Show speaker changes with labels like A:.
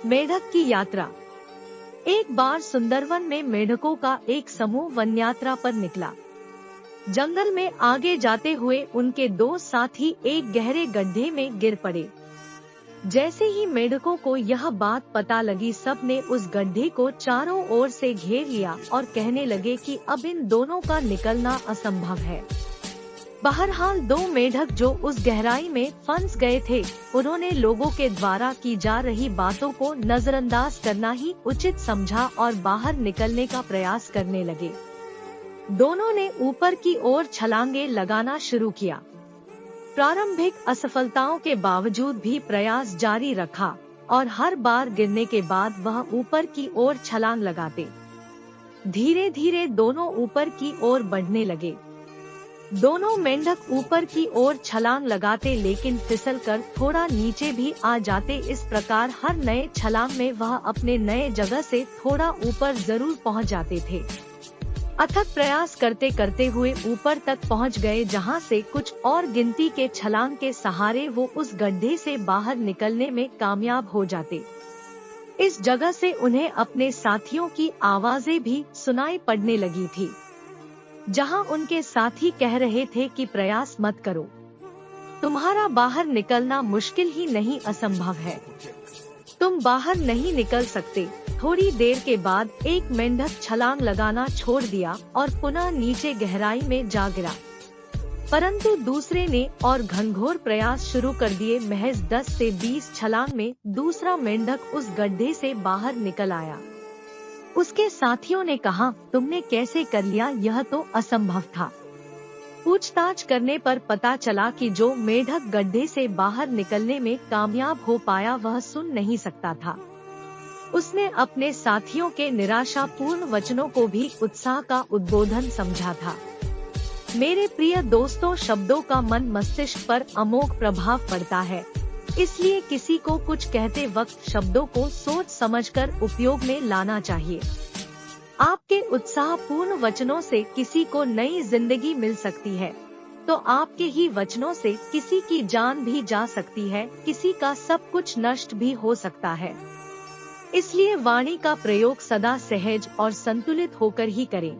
A: मेढक की यात्रा। एक बार सुंदरवन में मेढकों का एक समूह वन यात्रा पर निकला। जंगल में आगे जाते हुए उनके दो साथी एक गहरे गड्ढे में गिर पड़े। जैसे ही मेढकों को यह बात पता लगी, सब ने उस गड्ढे को चारों ओर से घेर लिया और कहने लगे कि अब इन दोनों का निकलना असंभव है। बहरहाल दो मेढक जो उस गहराई में फंस गए थे, उन्होंने लोगों के द्वारा की जा रही बातों को नजरअंदाज करना ही उचित समझा और बाहर निकलने का प्रयास करने लगे। दोनों ने ऊपर की ओर छलांगे लगाना शुरू किया। प्रारंभिक असफलताओं के बावजूद भी प्रयास जारी रखा और हर बार गिरने के बाद वह ऊपर की ओर छलांग लगाते। धीरे धीरे दोनों ऊपर की ओर बढ़ने लगे। दोनों मेंढक ऊपर की ओर छलांग लगाते, लेकिन फिसलकर थोड़ा नीचे भी आ जाते। इस प्रकार हर नए छलांग में वह अपने नए जगह से थोड़ा ऊपर जरूर पहुंच जाते थे। अथक प्रयास करते करते हुए ऊपर तक पहुंच गए, जहां से कुछ और गिनती के छलांग के सहारे वो उस गड्ढे से बाहर निकलने में कामयाब हो जाते। इस जगह से उन्हें अपने साथियों की आवाजें भी सुनाई पड़ने लगी थी, जहां उनके साथी कह रहे थे कि प्रयास मत करो, तुम्हारा बाहर निकलना मुश्किल ही नहीं असंभव है, तुम बाहर नहीं निकल सकते। थोड़ी देर के बाद एक मेंढक छलांग लगाना छोड़ दिया और पुनः नीचे गहराई में जा गिरा, परंतु दूसरे ने और घनघोर प्रयास शुरू कर दिए। महज 10 से 20 छलांग में दूसरा मेंढक उस गड्ढे से बाहर निकल आया। उसके साथियों ने कहा, तुमने कैसे कर लिया, यह तो असंभव था। पूछताछ करने पर पता चला कि जो मेढक गड्ढे से बाहर निकलने में कामयाब हो पाया वह सुन नहीं सकता था। उसने अपने साथियों के निराशापूर्ण वचनों को भी उत्साह का उद्बोधन समझा था। मेरे प्रिय दोस्तों, शब्दों का मन मस्तिष्क पर अमोघ प्रभाव पड़ता है, इसलिए किसी को कुछ कहते वक्त शब्दों को सोच समझकर उपयोग में लाना चाहिए। आपके उत्साहपूर्ण वचनों से किसी को नई जिंदगी मिल सकती है, तो आपके ही वचनों से किसी की जान भी जा सकती है, किसी का सब कुछ नष्ट भी हो सकता है। इसलिए वाणी का प्रयोग सदा सहज और संतुलित होकर ही करें।